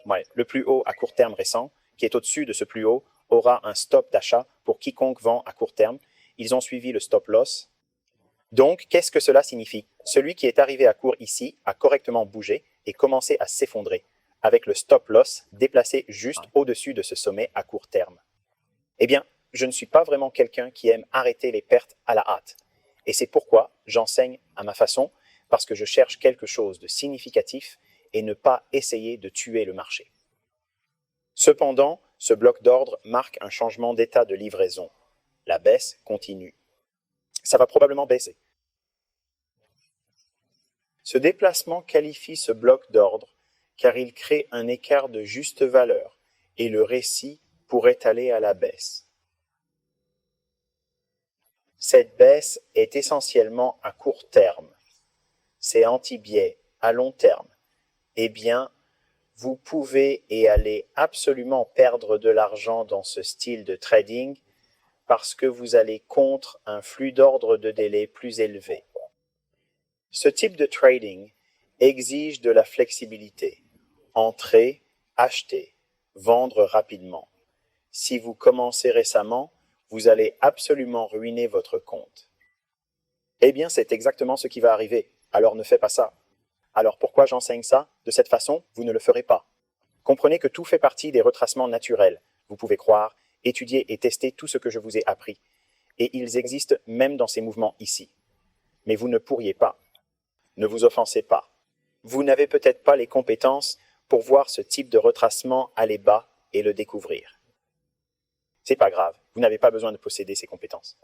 Ouais, le plus haut à court terme récent, qui est au-dessus de ce plus haut, aura un stop d'achat pour quiconque vend à court terme. Ils ont suivi le stop loss. Donc, qu'est-ce que cela signifie? Celui qui est arrivé à court ici a correctement bougé et commencé à s'effondrer, avec le stop loss déplacé juste au-dessus de ce sommet à court terme. Eh bien, je ne suis pas vraiment quelqu'un qui aime arrêter les pertes à la hâte. Et c'est pourquoi j'enseigne à ma façon, parce que je cherche quelque chose de significatif et ne pas essayer de tuer le marché. Cependant, ce bloc d'ordre marque un changement d'état de livraison. La baisse continue. Ça va probablement baisser. Ce déplacement qualifie ce bloc d'ordre car il crée un écart de juste valeur et le récit pourrait aller à la baisse. Cette baisse est essentiellement à court terme. C'est anti-biais à long terme. Eh bien, vous pouvez et allez absolument perdre de l'argent dans ce style de trading parce que vous allez contre un flux d'ordre de délai plus élevé. Ce type de trading exige de la flexibilité. Entrer, acheter, vendre rapidement. Si vous commencez récemment, vous allez absolument ruiner votre compte. Eh bien, c'est exactement ce qui va arriver. Alors ne faites pas ça. Alors pourquoi j'enseigne ça? De cette façon, vous ne le ferez pas. Comprenez que tout fait partie des retracements naturels. Vous pouvez croire, étudier et tester tout ce que je vous ai appris. Et ils existent même dans ces mouvements ici. Mais vous ne pourriez pas. Ne vous offensez pas. Vous n'avez peut-être pas les compétences pour voir ce type de retracement aller bas et le découvrir. C'est pas grave, vous n'avez pas besoin de posséder ces compétences.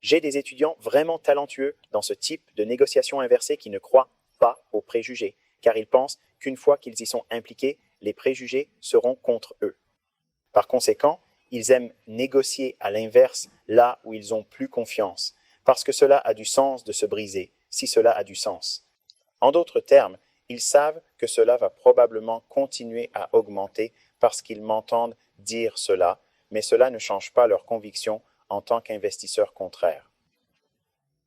J'ai des étudiants vraiment talentueux dans ce type de négociation inversée qui ne croient pas aux préjugés, car ils pensent qu'une fois qu'ils y sont impliqués, les préjugés seront contre eux. Par conséquent, ils aiment négocier à l'inverse là où ils ont plus confiance, parce que cela a du sens de se briser, si cela a du sens. En d'autres termes, ils savent que cela va probablement continuer à augmenter parce qu'ils m'entendent dire cela, mais cela ne change pas leur conviction en tant qu'investisseurs contraires.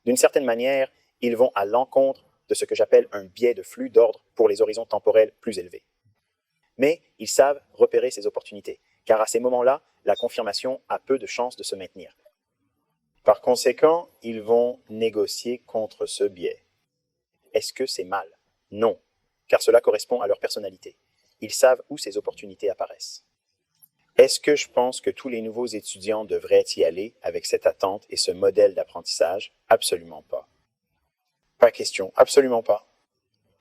D'une certaine manière, ils vont à l'encontre de ce que j'appelle un biais de flux d'ordre pour les horizons temporels plus élevés. Mais ils savent repérer ces opportunités, car à ces moments-là, la confirmation a peu de chances de se maintenir. Par conséquent, ils vont négocier contre ce biais. Est-ce que c'est mal? Non, car cela correspond à leur personnalité. Ils savent où ces opportunités apparaissent. Est-ce que je pense que tous les nouveaux étudiants devraient y aller avec cette attente et ce modèle d'apprentissage? Absolument pas. Pas question, absolument pas.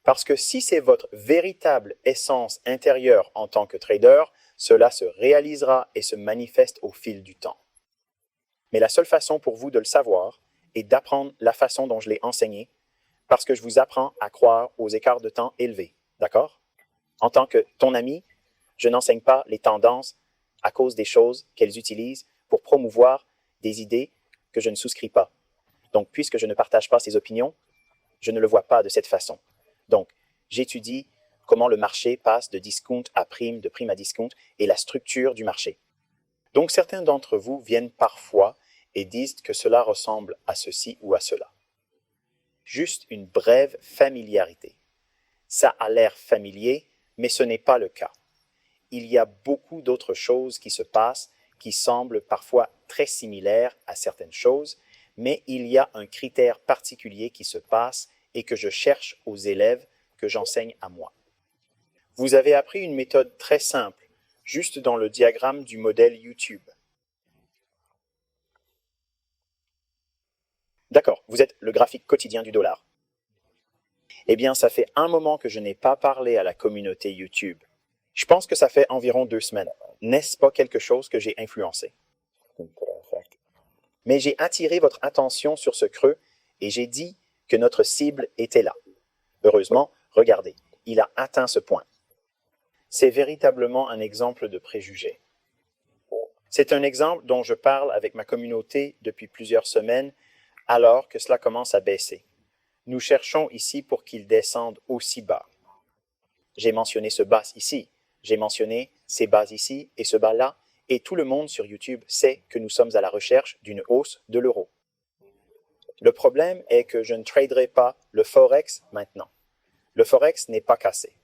Parce que si c'est votre véritable essence intérieure en tant que trader, cela se réalisera et se manifeste au fil du temps. Mais la seule façon pour vous de le savoir est d'apprendre la façon dont je l'ai enseigné, parce que je vous apprends à croire aux écarts de temps élevés, d'accord? En tant que ton ami, je n'enseigne pas les tendances à cause des choses qu'elles utilisent pour promouvoir des idées que je ne souscris pas. Donc, puisque je ne partage pas ces opinions, je ne le vois pas de cette façon. Donc, j'étudie comment le marché passe de discount à prime, de prime à discount, et la structure du marché. Donc, certains d'entre vous viennent parfois et disent que cela ressemble à ceci ou à cela. Juste une brève familiarité. Ça a l'air familier, mais ce n'est pas le cas. Il y a beaucoup d'autres choses qui se passent qui semblent parfois très similaires à certaines choses, mais il y a un critère particulier qui se passe et que je cherche aux élèves que j'enseigne à moi. Vous avez appris une méthode très simple, juste dans le diagramme du modèle YouTube. D'accord, vous êtes le graphique quotidien du dollar. Eh bien, ça fait un moment que je n'ai pas parlé à la communauté YouTube. Je pense que ça fait environ 2 semaines. N'est-ce pas quelque chose que j'ai influencé? Mais j'ai attiré votre attention sur ce creux et j'ai dit que notre cible était là. Heureusement, regardez, il a atteint ce point. C'est véritablement un exemple de préjugé. C'est un exemple dont je parle avec ma communauté depuis plusieurs semaines alors que cela commence à baisser. Nous cherchons ici pour qu'il descende aussi bas. J'ai mentionné ce bas ici, j'ai mentionné ces bas ici et ce bas là, et tout le monde sur YouTube sait que nous sommes à la recherche d'une hausse de l'euro. Le problème est que je ne traderai pas le Forex maintenant. Le Forex n'est pas cassé.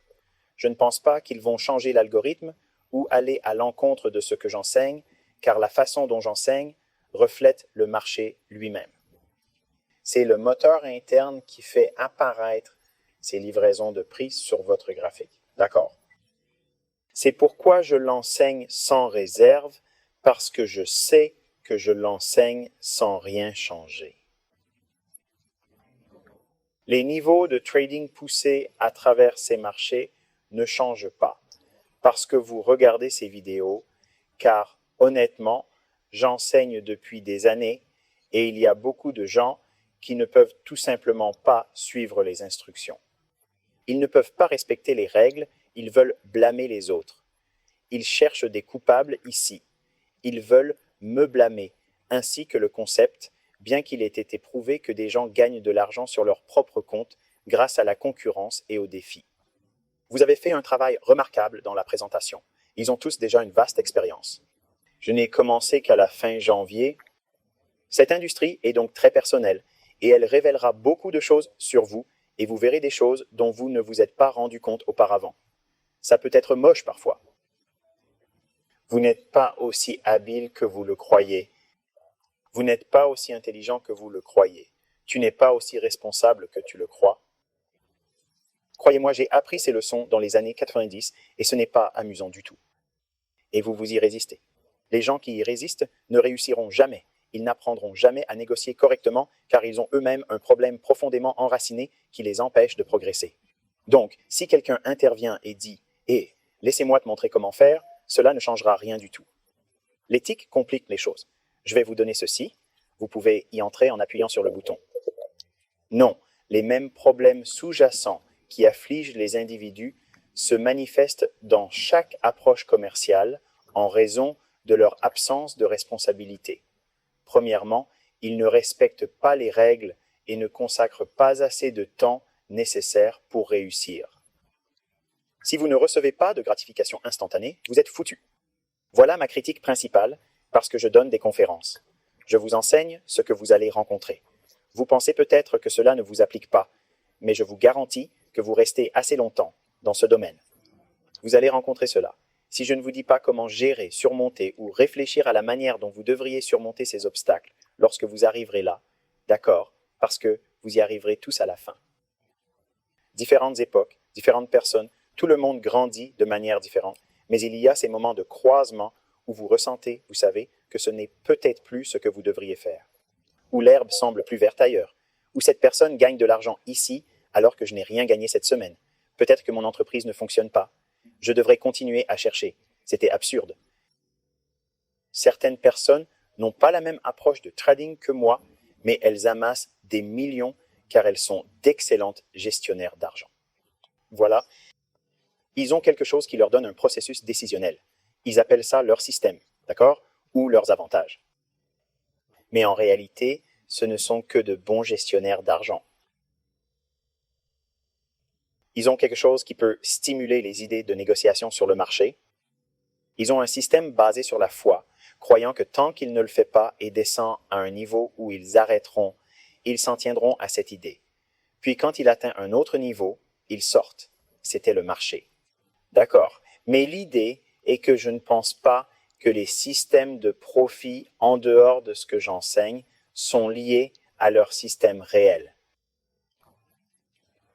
je ne pense pas qu'ils vont changer l'algorithme ou aller à l'encontre de ce que j'enseigne, car la façon dont j'enseigne reflète le marché lui-même. C'est le moteur interne qui fait apparaître ces livraisons de prix sur votre graphique. D'accord. C'est pourquoi je l'enseigne sans réserve, parce que je sais que je l'enseigne sans rien changer. Les niveaux de trading poussés à travers ces marchés ne changent pas, parce que vous regardez ces vidéos, car honnêtement, j'enseigne depuis des années et il y a beaucoup de gens qui ne peuvent tout simplement pas suivre les instructions. Ils ne peuvent pas respecter les règles, ils veulent blâmer les autres. Ils cherchent des coupables ici. Ils veulent me blâmer, ainsi que le concept, bien qu'il ait été prouvé que des gens gagnent de l'argent sur leur propre compte grâce à la concurrence et aux défis. Vous avez fait un travail remarquable dans la présentation. Ils ont tous déjà une vaste expérience. Je n'ai commencé qu'à la fin janvier. Cette industrie est donc très personnelle et elle révélera beaucoup de choses sur vous et vous verrez des choses dont vous ne vous êtes pas rendu compte auparavant. Ça peut être moche parfois. Vous n'êtes pas aussi habile que vous le croyez. Vous n'êtes pas aussi intelligent que vous le croyez. Tu n'es pas aussi responsable que tu le crois. Croyez-moi, j'ai appris ces leçons dans les années 90 et ce n'est pas amusant du tout. Et vous vous y résistez. Les gens qui y résistent ne réussiront jamais. Ils n'apprendront jamais à négocier correctement car ils ont eux-mêmes un problème profondément enraciné qui les empêche de progresser. Donc, si quelqu'un intervient et dit « Hé, laissez-moi te montrer comment faire », cela ne changera rien du tout. L'éthique complique les choses. Je vais vous donner ceci. Vous pouvez y entrer en appuyant sur le bouton. Non, les mêmes problèmes sous-jacents qui affligent les individus se manifestent dans chaque approche commerciale en raison de leur absence de responsabilité. Premièrement, ils ne respectent pas les règles et ne consacrent pas assez de temps nécessaire pour réussir. Si vous ne recevez pas de gratification instantanée, vous êtes foutu. Voilà ma critique principale, parce que je donne des conférences. Je vous enseigne ce que vous allez rencontrer. Vous pensez peut-être que cela ne vous applique pas, mais je vous garantis que vous restez assez longtemps dans ce domaine. Vous allez rencontrer cela. Si je ne vous dis pas comment gérer, surmonter ou réfléchir à la manière dont vous devriez surmonter ces obstacles lorsque vous arriverez là, d'accord, parce que vous y arriverez tous à la fin. Différentes époques, différentes personnes, tout le monde grandit de manière différente, mais il y a ces moments de croisement où vous ressentez, vous savez, que ce n'est peut-être plus ce que vous devriez faire, où l'herbe semble plus verte ailleurs, où cette personne gagne de l'argent ici alors que je n'ai rien gagné cette semaine. Peut-être que mon entreprise ne fonctionne pas. Je devrais continuer à chercher. C'était absurde. Certaines personnes n'ont pas la même approche de trading que moi, mais elles amassent des millions car elles sont d'excellentes gestionnaires d'argent. Voilà. Ils ont quelque chose qui leur donne un processus décisionnel. Ils appellent ça leur système, d'accord? Ou leurs avantages. Mais en réalité, ce ne sont que de bons gestionnaires d'argent. Ils ont quelque chose qui peut stimuler les idées de négociation sur le marché. Ils ont un système basé sur la foi, croyant que tant qu'il ne le fait pas et descend à un niveau où ils arrêteront, ils s'en tiendront à cette idée. Puis quand il atteint un autre niveau, ils sortent. C'était le marché. D'accord. Mais l'idée est que je ne pense pas que les systèmes de profit en dehors de ce que j'enseigne sont liés à leur système réel.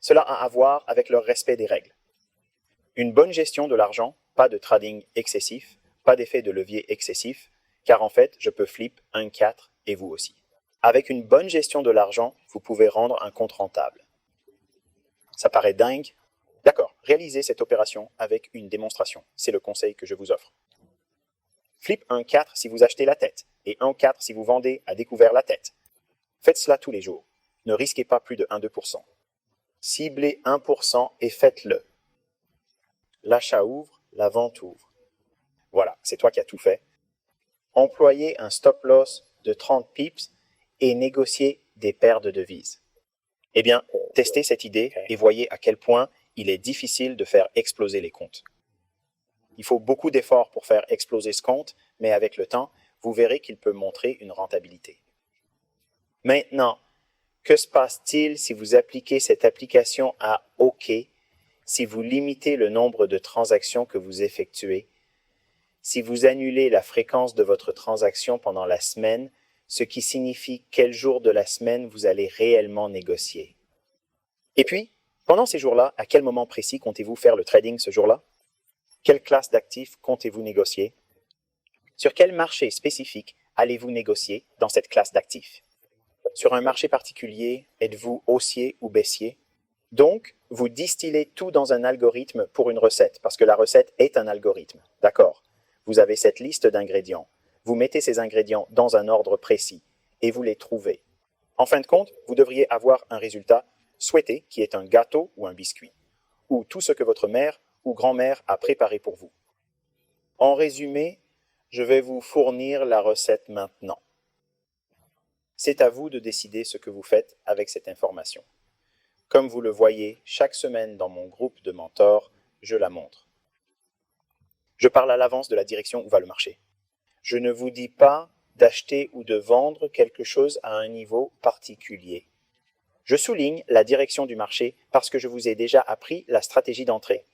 Cela a à voir avec leur respect des règles. Une bonne gestion de l'argent, pas de trading excessif, pas d'effet de levier excessif, car en fait, je peux flip 1-4 et vous aussi. Avec une bonne gestion de l'argent, vous pouvez rendre un compte rentable. Ça paraît dingue? D'accord, réalisez cette opération avec une démonstration. C'est le conseil que je vous offre. Flip 1-4 si vous achetez la tête et 1-4 si vous vendez à découvert la tête. Faites cela tous les jours. Ne risquez pas plus de 1-2%. Ciblez 1% et faites-le. L'achat ouvre, la vente ouvre. Voilà, c'est toi qui as tout fait. Employez un stop-loss de 30 pips et négociez des paires de devises. Eh bien, testez cette idée et voyez à quel point il est difficile de faire exploser les comptes. Il faut beaucoup d'efforts pour faire exploser ce compte, mais avec le temps, vous verrez qu'il peut montrer une rentabilité. Maintenant, que se passe-t-il si vous appliquez cette application à OK si vous limitez le nombre de transactions que vous effectuez, si vous annulez la fréquence de votre transaction pendant la semaine, ce qui signifie quel jour de la semaine vous allez réellement négocier. Et puis, pendant ces jours-là, à quel moment précis comptez-vous faire le trading ce jour-là? Quelle classe d'actifs comptez-vous négocier? Sur quel marché spécifique allez-vous négocier dans cette classe d'actifs? Sur un marché particulier, êtes-vous haussier ou baissier? Donc, vous distillez tout dans un algorithme pour une recette, parce que la recette est un algorithme. D'accord? Vous avez cette liste d'ingrédients. Vous mettez ces ingrédients dans un ordre précis et vous les trouvez. En fin de compte, vous devriez avoir un résultat souhaité qui est un gâteau ou un biscuit, ou tout ce que votre mère ou grand-mère a préparé pour vous. En résumé, je vais vous fournir la recette maintenant. C'est à vous de décider ce que vous faites avec cette information. Comme vous le voyez, chaque semaine dans mon groupe de mentors, je la montre. Je parle à l'avance de la direction où va le marché. Je ne vous dis pas d'acheter ou de vendre quelque chose à un niveau particulier. Je souligne la direction du marché parce que je vous ai déjà appris la stratégie d'entrée.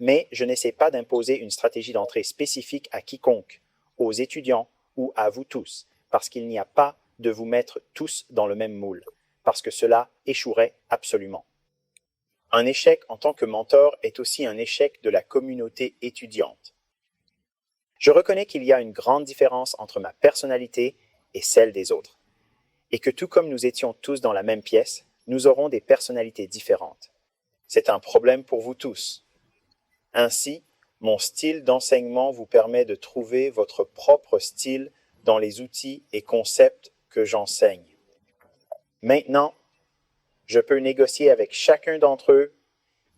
Mais je n'essaie pas d'imposer une stratégie d'entrée spécifique à quiconque, aux étudiants ou à vous tous, parce qu'il n'y a pas de vous mettre tous dans le même moule, parce que cela échouerait absolument. Un échec en tant que mentor est aussi un échec de la communauté étudiante. Je reconnais qu'il y a une grande différence entre ma personnalité et celle des autres, et que tout comme nous étions tous dans la même pièce, nous aurons des personnalités différentes. C'est un problème pour vous tous. Ainsi, mon style d'enseignement vous permet de trouver votre propre style dans les outils et concepts que j'enseigne. Maintenant, je peux négocier avec chacun d'entre eux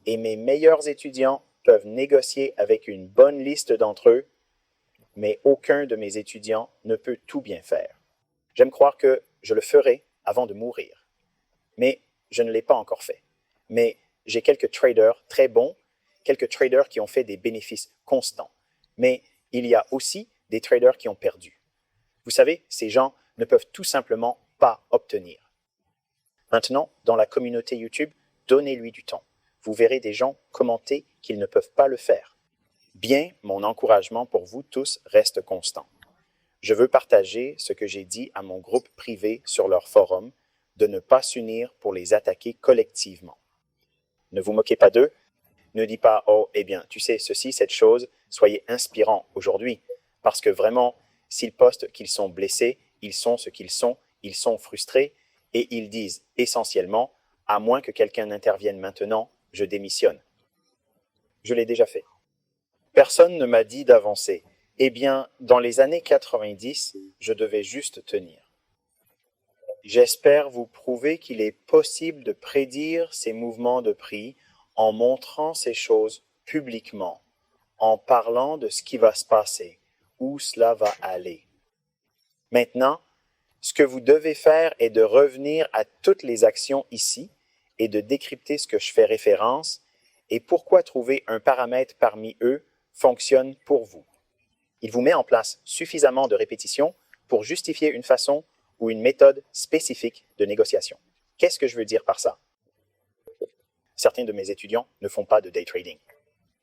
et mes meilleurs étudiants peuvent négocier avec une bonne liste d'entre eux, mais aucun de mes étudiants ne peut tout bien faire. J'aime croire que je le ferai avant de mourir, mais je ne l'ai pas encore fait. Mais j'ai quelques traders très bons, quelques traders qui ont fait des bénéfices constants, mais il y a aussi des traders qui ont perdu. Vous savez, ces gens ne peuvent tout simplement pas obtenir. Maintenant, dans la communauté YouTube, donnez-lui du temps. Vous verrez des gens commenter qu'ils ne peuvent pas le faire. Bien, mon encouragement pour vous tous reste constant. Je veux partager ce que j'ai dit à mon groupe privé sur leur forum, de ne pas s'unir pour les attaquer collectivement. Ne vous moquez pas d'eux. Ne dis pas « Oh, eh bien, tu sais, ceci, cette chose, soyez inspirants aujourd'hui. » Parce que vraiment, s'ils postent qu'ils sont blessés, ils sont ce qu'ils sont frustrés, et ils disent essentiellement « À moins que quelqu'un n'intervienne maintenant, je démissionne. » Je l'ai déjà fait. Personne ne m'a dit d'avancer. Eh bien, dans les années 90, je devais juste tenir. J'espère vous prouver qu'il est possible de prédire ces mouvements de prix en montrant ces choses publiquement, en parlant de ce qui va se passer, où cela va aller. Maintenant, ce que vous devez faire est de revenir à toutes les actions ici et de décrypter ce que je fais référence et pourquoi trouver un paramètre parmi eux fonctionne pour vous. Il vous met en place suffisamment de répétitions pour justifier une façon ou une méthode spécifique de négociation. Qu'est-ce que je veux dire par ça? Certains de mes étudiants ne font pas de day trading.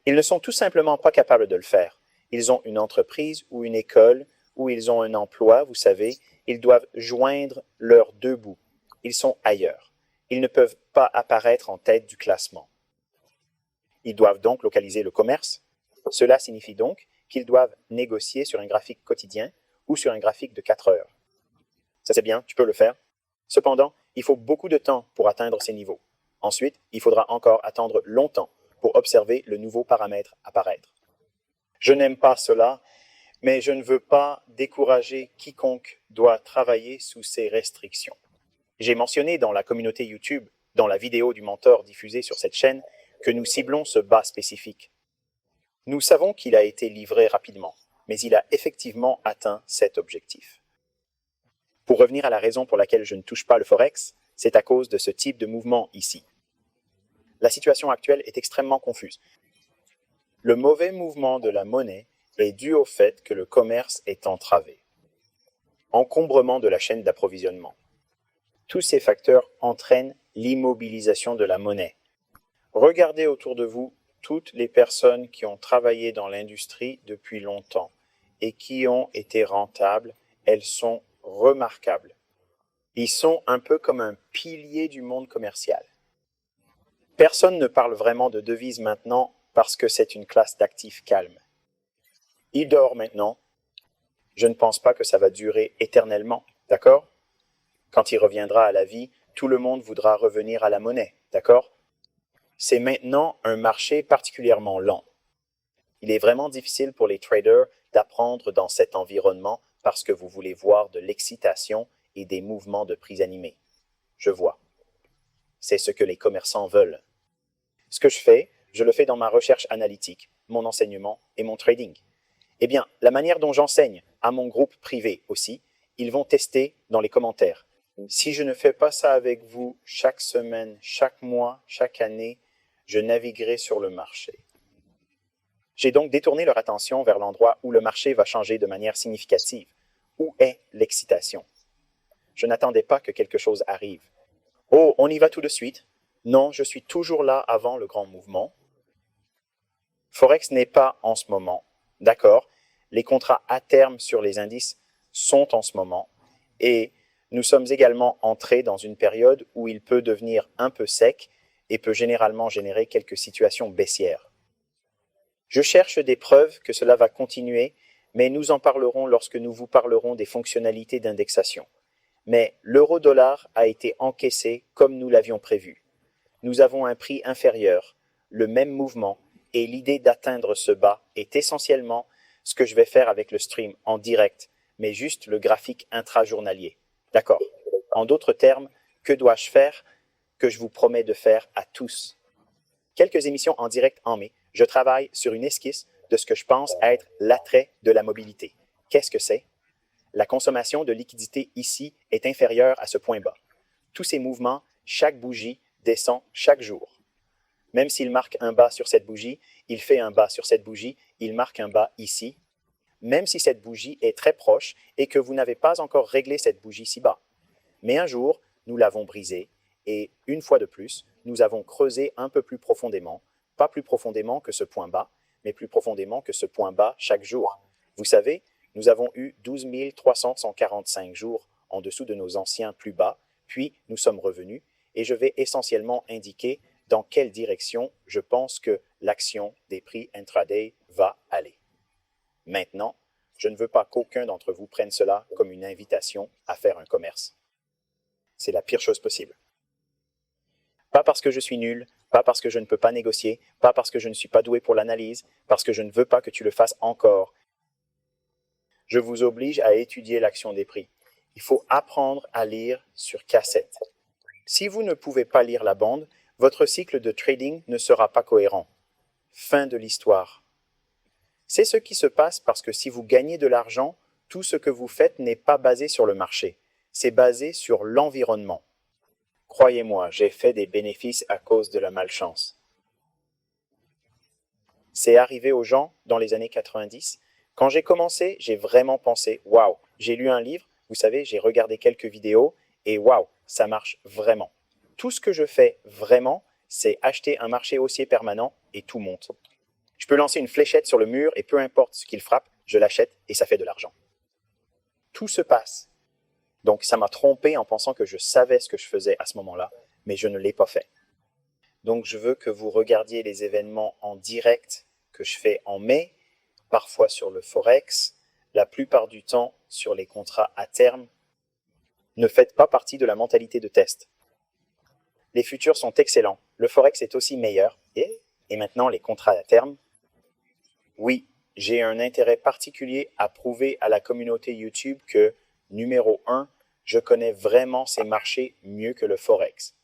Ils ne sont tout simplement pas capables de le faire. Ils ont une entreprise ou une école ou ils ont un emploi, vous savez, ils doivent joindre leurs deux bouts. Ils sont ailleurs. Ils ne peuvent pas apparaître en tête du classement. Ils doivent donc localiser le commerce. Cela signifie donc qu'ils doivent négocier sur un graphique quotidien ou sur un graphique de 4 heures. Ça c'est bien, tu peux le faire. Cependant, il faut beaucoup de temps pour atteindre ces niveaux. Ensuite, il faudra encore attendre longtemps pour observer le nouveau paramètre apparaître. Je n'aime pas cela, mais je ne veux pas décourager quiconque doit travailler sous ces restrictions. J'ai mentionné dans la communauté YouTube, dans la vidéo du mentor diffusée sur cette chaîne, que nous ciblons ce bas spécifique. Nous savons qu'il a été livré rapidement, mais il a effectivement atteint cet objectif. Pour revenir à la raison pour laquelle je ne touche pas le Forex, c'est à cause de ce type de mouvement ici. La situation actuelle est extrêmement confuse. Le mauvais mouvement de la monnaie est dû au fait que le commerce est entravé. Encombrement de la chaîne d'approvisionnement. Tous ces facteurs entraînent l'immobilisation de la monnaie. Regardez autour de vous toutes les personnes qui ont travaillé dans l'industrie depuis longtemps et qui ont été rentables. Elles sont remarquables. Ils sont un peu comme un pilier du monde commercial. Personne ne parle vraiment de devises maintenant parce que c'est une classe d'actifs calme. Il dort maintenant. Je ne pense pas que ça va durer éternellement, d'accord? Quand il reviendra à la vie, tout le monde voudra revenir à la monnaie, d'accord? C'est maintenant un marché particulièrement lent. Il est vraiment difficile pour les traders d'apprendre dans cet environnement parce que vous voulez voir de l'excitation et des mouvements de prix animés. Je vois. C'est ce que les commerçants veulent. Ce que je le fais dans ma recherche analytique, mon enseignement et mon trading. Eh bien, la manière dont j'enseigne à mon groupe privé aussi, ils vont tester dans les commentaires. Si je ne fais pas ça avec vous chaque semaine, chaque mois, chaque année, je naviguerai sur le marché. J'ai donc détourné leur attention vers l'endroit où le marché va changer de manière significative. Où est l'excitation? Je n'attendais pas que quelque chose arrive. Oh, on y va tout de suite? Non, je suis toujours là avant le grand mouvement. Forex n'est pas en ce moment. D'accord, les contrats à terme sur les indices sont en ce moment. Et nous sommes également entrés dans une période où il peut devenir un peu sec et peut généralement générer quelques situations baissières. Je cherche des preuves que cela va continuer, mais nous en parlerons lorsque nous vous parlerons des fonctionnalités d'indexation. Mais l'euro-dollar a été encaissé comme nous l'avions prévu. Nous avons un prix inférieur, le même mouvement, et l'idée d'atteindre ce bas est essentiellement ce que je vais faire avec le stream en direct, mais juste le graphique intrajournalier. D'accord. En d'autres termes, que dois-je faire que je vous promets de faire à tous? Quelques émissions en direct en mai, je travaille sur une esquisse de ce que je pense être l'attrait de la mobilité. Qu'est-ce que c'est? La consommation de liquidité ici est inférieure à ce point bas. Tous ces mouvements, chaque bougie descend chaque jour. Même s'il marque un bas sur cette bougie, il fait un bas sur cette bougie, il marque un bas ici. Même si cette bougie est très proche et que vous n'avez pas encore réglé cette bougie si bas. Mais un jour, nous l'avons brisée et, une fois de plus, nous avons creusé un peu plus profondément, pas plus profondément que ce point bas, mais plus profondément que ce point bas chaque jour. Vous savez, nous avons eu 12 345 jours en dessous de nos anciens plus bas, puis nous sommes revenus, et je vais essentiellement indiquer dans quelle direction je pense que l'action des prix intraday va aller. Maintenant, je ne veux pas qu'aucun d'entre vous prenne cela comme une invitation à faire un commerce. C'est la pire chose possible. Pas parce que je suis nul, pas parce que je ne peux pas négocier, pas parce que je ne suis pas doué pour l'analyse, parce que je ne veux pas que tu le fasses encore. Je vous oblige à étudier l'action des prix. Il faut apprendre à lire sur cassette. Si vous ne pouvez pas lire la bande, votre cycle de trading ne sera pas cohérent. Fin de l'histoire. C'est ce qui se passe parce que si vous gagnez de l'argent, tout ce que vous faites n'est pas basé sur le marché. C'est basé sur l'environnement. Croyez-moi, j'ai fait des bénéfices à cause de la malchance. C'est arrivé aux gens dans les années 90. Quand j'ai commencé, j'ai vraiment pensé, waouh, j'ai lu un livre, vous savez, j'ai regardé quelques vidéos et waouh, ça marche vraiment. Tout ce que je fais vraiment, c'est acheter un marché haussier permanent et tout monte. Je peux lancer une fléchette sur le mur et peu importe ce qu'il frappe, je l'achète et ça fait de l'argent. Tout se passe. Donc ça m'a trompé en pensant que je savais ce que je faisais à ce moment-là, mais je ne l'ai pas fait. Donc je veux que vous regardiez les événements en direct que je fais en mai, parfois sur le Forex, la plupart du temps sur les contrats à terme. Ne faites pas partie de la mentalité de test. Les futurs sont excellents, le Forex est aussi meilleur, et maintenant les contrats à terme. Oui, j'ai un intérêt particulier à prouver à la communauté YouTube que, numéro 1, je connais vraiment ces marchés mieux que le Forex.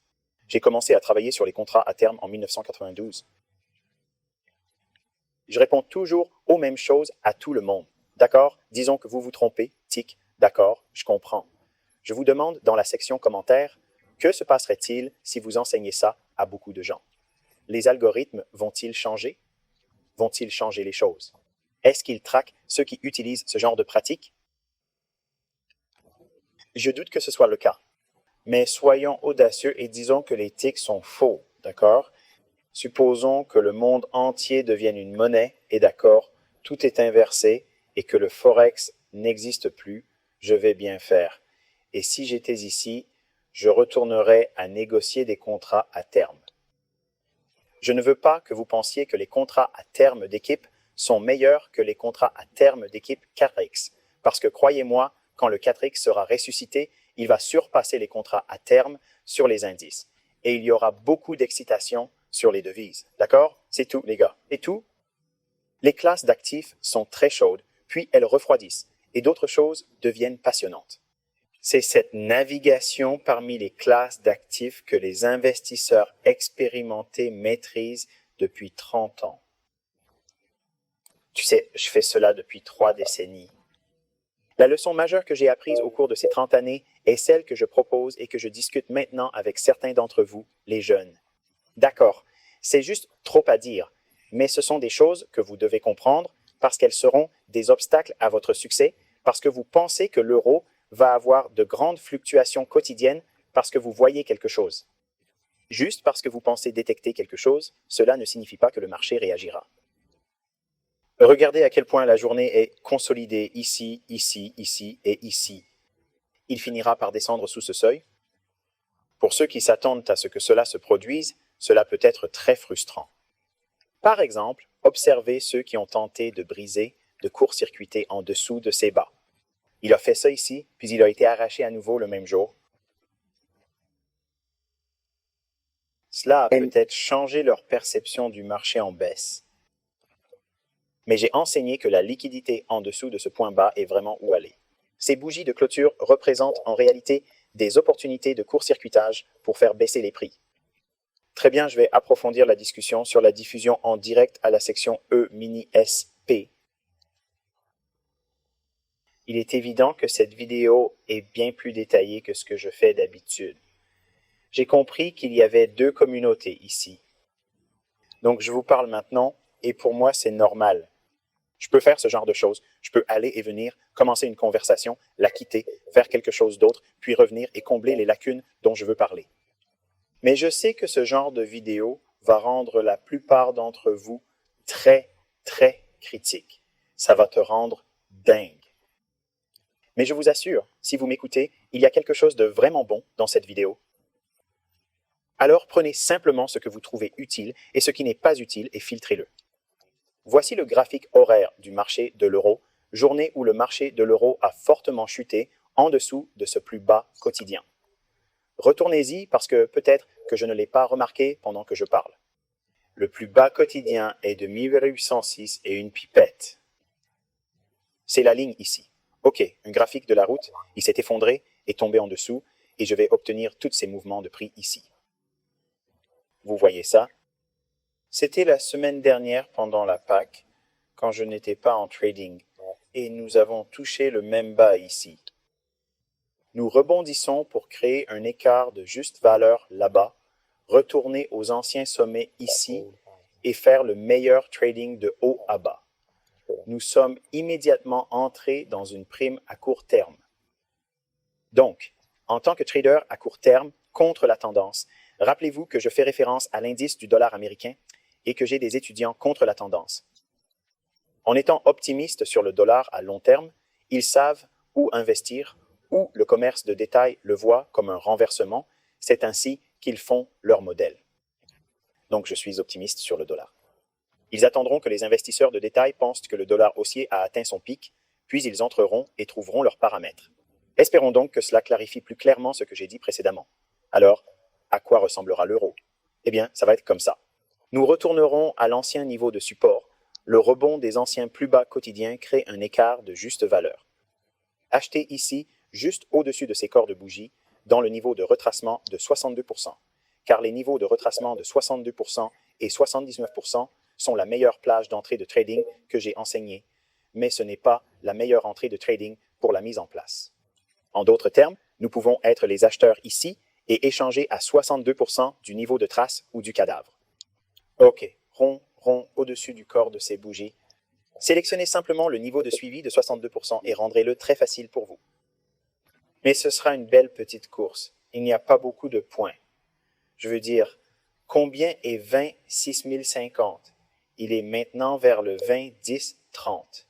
J'ai commencé à travailler sur les contrats à terme en 1992. Je réponds toujours aux mêmes choses à tout le monde. D'accord? Disons que vous vous trompez. Tic. D'accord, je comprends. Je vous demande dans la section commentaires, que se passerait-il si vous enseignez ça à beaucoup de gens? Les algorithmes vont-ils changer? Vont-ils changer les choses? Est-ce qu'ils traquent ceux qui utilisent ce genre de pratique? Je doute que ce soit le cas. Mais soyons audacieux et disons que les tics sont faux, d'accord? Supposons que le monde entier devienne une monnaie, et d'accord, tout est inversé et que le Forex n'existe plus, je vais bien faire. Et si j'étais ici, je retournerais à négocier des contrats à terme. Je ne veux pas que vous pensiez que les contrats à terme d'équipe sont meilleurs que les contrats à terme d'équipe 4X, parce que croyez-moi, quand le 4X sera ressuscité, il va surpasser les contrats à terme sur les indices. Et il y aura beaucoup d'excitation sur les devises. D'accord? C'est tout, les gars. C'est tout? Les classes d'actifs sont très chaudes, puis elles refroidissent, et d'autres choses deviennent passionnantes. C'est cette navigation parmi les classes d'actifs que les investisseurs expérimentés maîtrisent depuis 30 ans. Tu sais, je fais cela depuis 3 décennies. La leçon majeure que j'ai apprise au cours de ces 30 années est celle que je propose et que je discute maintenant avec certains d'entre vous, les jeunes. D'accord, c'est juste trop à dire, mais ce sont des choses que vous devez comprendre parce qu'elles seront des obstacles à votre succès, parce que vous pensez que l'euro va avoir de grandes fluctuations quotidiennes parce que vous voyez quelque chose. Juste parce que vous pensez détecter quelque chose, cela ne signifie pas que le marché réagira. Regardez à quel point la journée est consolidée ici, ici, ici et ici. Il finira par descendre sous ce seuil. Pour ceux qui s'attendent à ce que cela se produise, cela peut être très frustrant. Par exemple, observez ceux qui ont tenté de briser, de court-circuiter en dessous de ces bas. Il a fait ça ici, puis il a été arraché à nouveau le même jour. Cela a peut-être changé leur perception du marché en baisse. Mais j'ai enseigné que la liquidité en dessous de ce point bas est vraiment où aller. Ces bougies de clôture représentent en réalité des opportunités de court-circuitage pour faire baisser les prix. Très bien, je vais approfondir la discussion sur la diffusion en direct à la section E-mini-SP. Il est évident que cette vidéo est bien plus détaillée que ce que je fais d'habitude. J'ai compris qu'il y avait 2 communautés ici. Donc je vous parle maintenant, et pour moi c'est normal. Je peux faire ce genre de choses. Je peux aller et venir, commencer une conversation, la quitter, faire quelque chose d'autre, puis revenir et combler les lacunes dont je veux parler. Mais je sais que ce genre de vidéo va rendre la plupart d'entre vous très, très critiques. Ça va te rendre dingue. Mais je vous assure, si vous m'écoutez, il y a quelque chose de vraiment bon dans cette vidéo. Alors prenez simplement ce que vous trouvez utile et ce qui n'est pas utile et filtrez-le. Voici le graphique horaire du marché de l'euro, journée où le marché de l'euro a fortement chuté en dessous de ce plus bas quotidien. Retournez-y parce que peut-être que je ne l'ai pas remarqué pendant que je parle. Le plus bas quotidien est de 1806 et une pipette. C'est la ligne ici. Ok, un graphique de la route, il s'est effondré et tombé en dessous et je vais obtenir tous ces mouvements de prix ici. Vous voyez ça? C'était la semaine dernière pendant la PAC, quand je n'étais pas en trading, et nous avons touché le même bas ici. Nous rebondissons pour créer un écart de juste valeur là-bas, retourner aux anciens sommets ici et faire le meilleur trading de haut à bas. Nous sommes immédiatement entrés dans une prime à court terme. Donc, en tant que trader à court terme contre la tendance, rappelez-vous que je fais référence à l'indice du dollar américain et que j'ai des étudiants contre la tendance. En étant optimistes sur le dollar à long terme, ils savent où investir, ou le commerce de détail le voit comme un renversement, c'est ainsi qu'ils font leur modèle. Donc je suis optimiste sur le dollar. Ils attendront que les investisseurs de détail pensent que le dollar haussier a atteint son pic, puis ils entreront et trouveront leurs paramètres. Espérons donc que cela clarifie plus clairement ce que j'ai dit précédemment. Alors, à quoi ressemblera l'euro? Eh bien, ça va être comme ça. Nous retournerons à l'ancien niveau de support. Le rebond des anciens plus bas quotidiens crée un écart de juste valeur. Achetez ici, juste au-dessus de ces corps de bougie, dans le niveau de retracement de 62%, car les niveaux de retracement de 62% et 79% sont la meilleure plage d'entrée de trading que j'ai enseignée, mais ce n'est pas la meilleure entrée de trading pour la mise en place. En d'autres termes, nous pouvons être les acheteurs ici et échanger à 62% du niveau de trace ou du cadavre. Ok, rond au-dessus du corps de ces bougies. Sélectionnez simplement le niveau de suivi de 62% et rendrez-le très facile pour vous. Mais ce sera une belle petite course. Il n'y a pas beaucoup de points. Je veux dire, Combien est 20 6050? Il est maintenant vers le 20 10 30.